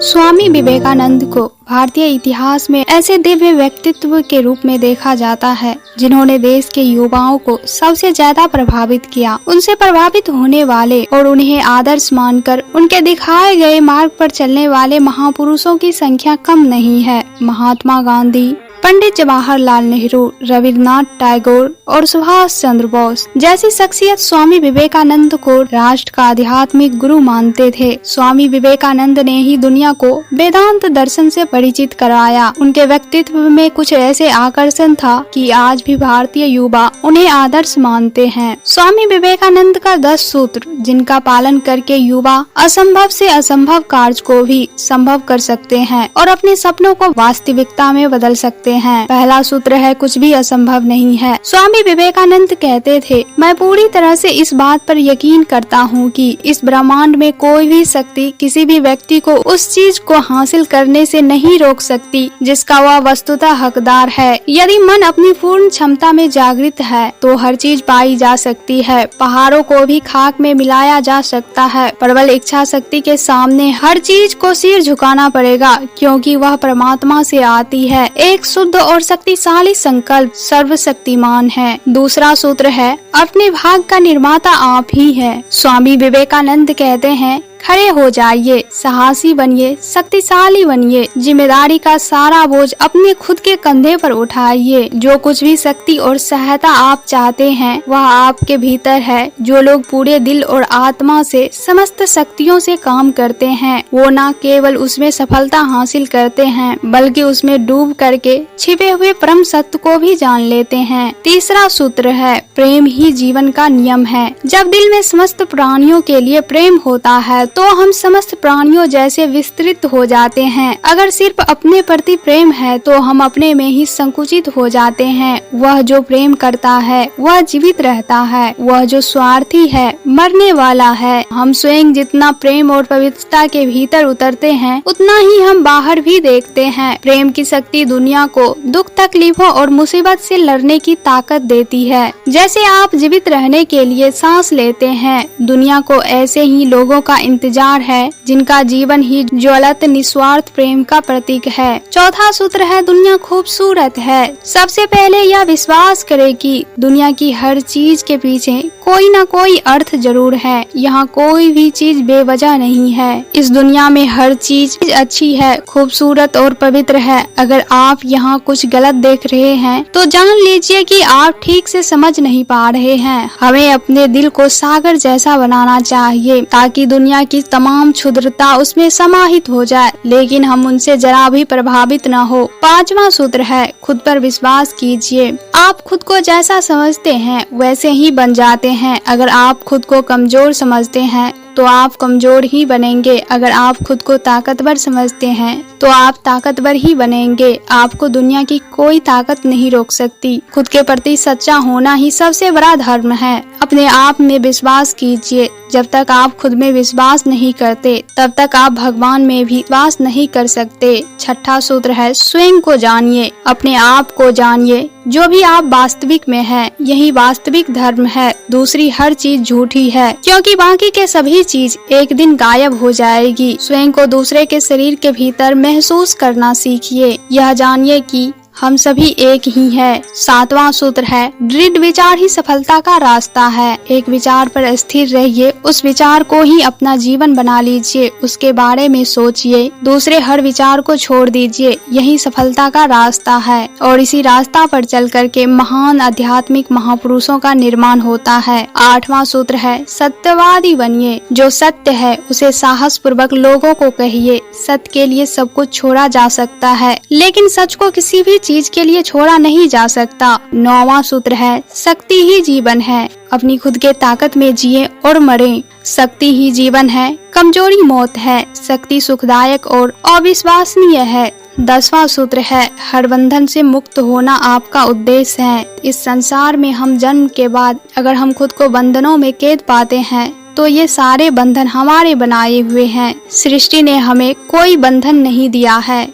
स्वामी विवेकानंद को भारतीय इतिहास में ऐसे दिव्य व्यक्तित्व के रूप में देखा जाता है जिन्होंने देश के युवाओं को सबसे ज्यादा प्रभावित किया। उनसे प्रभावित होने वाले और उन्हें आदर्श मानकर उनके दिखाए गए मार्ग पर चलने वाले महापुरुषों की संख्या कम नहीं है। महात्मा गांधी, पंडित जवाहरलाल नेहरू, रविन्द्रनाथ टैगोर और सुभाष चंद्र बोस जैसी शख्सियत स्वामी विवेकानंद को राष्ट्र का आध्यात्मिक गुरु मानते थे। स्वामी विवेकानंद ने ही दुनिया को वेदांत दर्शन से परिचित कराया। उनके व्यक्तित्व में कुछ ऐसे आकर्षण था कि आज भी भारतीय युवा उन्हें आदर्श मानते हैं। स्वामी विवेकानंद का 10 सूत्र, जिनका पालन करके युवा असंभव से असंभव कार्य को भी संभव कर सकते हैं और अपने सपनों को वास्तविकता में बदल सकते हैं। पहला सूत्र है, कुछ भी असंभव नहीं है। स्वामी विवेकानंद कहते थे, मैं पूरी तरह से इस बात पर यकीन करता हूँ कि इस ब्रह्मांड में कोई भी शक्ति किसी भी व्यक्ति को उस चीज को हासिल करने से नहीं रोक सकती जिसका वह वस्तुतः हकदार है। यदि मन अपनी पूर्ण क्षमता में जागृत है तो हर चीज पाई जा सकती है। पहाड़ों को भी खाक में मिलाया जा सकता है। प्रबल इच्छा शक्ति के सामने हर चीज को सिर झुकाना पड़ेगा क्योंकि वह परमात्मा से आती है। एक शुद्ध और शक्तिशाली संकल्प सर्वशक्तिमान है। दूसरा सूत्र है, अपने भाग्य का निर्माता आप ही हैं। स्वामी विवेकानंद कहते हैं, खड़े हो जाइए, साहसी बनिए, शक्तिशाली बनिए, जिम्मेदारी का सारा बोझ अपने खुद के कंधे पर उठाइए। जो कुछ भी शक्ति और सहायता आप चाहते हैं वह आपके भीतर है। जो लोग पूरे दिल और आत्मा से समस्त शक्तियों से काम करते हैं वो न केवल उसमें सफलता हासिल करते हैं बल्कि उसमें डूब करके छिपे हुए परम सत्य को भी जान लेते हैं। तीसरा सूत्र है, प्रेम ही जीवन का नियम है। जब दिल में समस्त प्राणियों के लिए प्रेम होता है तो हम समस्त प्राणियों जैसे विस्तृत हो जाते हैं। अगर सिर्फ अपने प्रति प्रेम है तो हम अपने में ही संकुचित हो जाते हैं। वह जो प्रेम करता है वह जीवित रहता है, वह जो स्वार्थी है मरने वाला है। हम स्वयं जितना प्रेम और पवित्रता के भीतर उतरते हैं उतना ही हम बाहर भी देखते हैं। प्रेम की शक्ति दुनिया को दुख, तकलीफों और मुसीबत से लड़ने की ताकत देती है। जैसे आप जीवित रहने के लिए सांस लेते हैं, दुनिया को ऐसे ही लोगों का इंतजार है जिनका जीवन ही ज्वलंत निस्वार्थ प्रेम का प्रतीक है। चौथा सूत्र है, दुनिया खूबसूरत है। सबसे पहले यह विश्वास करें कि दुनिया की हर चीज के पीछे कोई न कोई अर्थ जरूर है। यहाँ कोई भी चीज बेवजह नहीं है। इस दुनिया में हर चीज अच्छी है, खूबसूरत और पवित्र है। अगर आप यहाँ कुछ गलत देख रहे हैं तो जान लीजिए कि आप ठीक से समझ नहीं पा रहे हैं। हमें अपने दिल को सागर जैसा बनाना चाहिए ताकि दुनिया की तमाम क्षुद्रता उसमें समाहित हो जाए लेकिन हम उनसे जरा भी प्रभावित न हो। पांचवा सूत्र है, खुद पर विश्वास कीजिए। आप खुद को जैसा समझते हैं वैसे ही बन जाते हैं। अगर आप खुद को कमजोर समझते हैं तो आप कमजोर ही बनेंगे। अगर आप खुद को ताकतवर समझते हैं तो आप ताकतवर ही बनेंगे। आपको दुनिया की कोई ताकत नहीं रोक सकती। खुद के प्रति सच्चा होना ही सबसे बड़ा धर्म है। अपने आप में विश्वास कीजिए। जब तक आप खुद में विश्वास नहीं करते तब तक आप भगवान में भी विश्वास नहीं कर सकते। छठा सूत्र है, स्वयं को जानिए, अपने आप को जानिए। जो भी आप वास्तविक में है यही वास्तविक धर्म है। दूसरी हर चीज झूठी है क्योंकि बाकी के सभी चीज एक दिन गायब हो जाएगी। स्वयं को दूसरे के शरीर के भीतर महसूस करना सीखिए। यह जानिए कि हम सभी एक ही है। सातवां सूत्र है, दृढ़ विचार ही सफलता का रास्ता है। एक विचार पर स्थिर रहिए, उस विचार को ही अपना जीवन बना लीजिए, उसके बारे में सोचिए, दूसरे हर विचार को छोड़ दीजिए। यही सफलता का रास्ता है और इसी रास्ता पर चल करके महान आध्यात्मिक महापुरुषों का निर्माण होता है। आठवां सूत्र है, सत्यवादी बनिए। जो सत्य है उसे साहस पूर्वक लोगों को कहिए। सत्य के लिए सब कुछ छोड़ा जा सकता है लेकिन सच को किसी भी चीज के लिए छोड़ा नहीं जा सकता। नौवां सूत्र है, शक्ति ही जीवन है। अपनी खुद के ताकत में जिए और मरें। शक्ति ही जीवन है, कमजोरी मौत है। शक्ति सुखदायक और अविश्वसनीय है। 10वां सूत्र है, हर बंधन से मुक्त होना आपका उद्देश्य है। इस संसार में हम जन्म के बाद अगर हम खुद को बंधनों में कैद पाते हैं तो ये सारे बंधन हमारे बनाए हुए हैं। सृष्टि ने हमें कोई बंधन नहीं दिया है।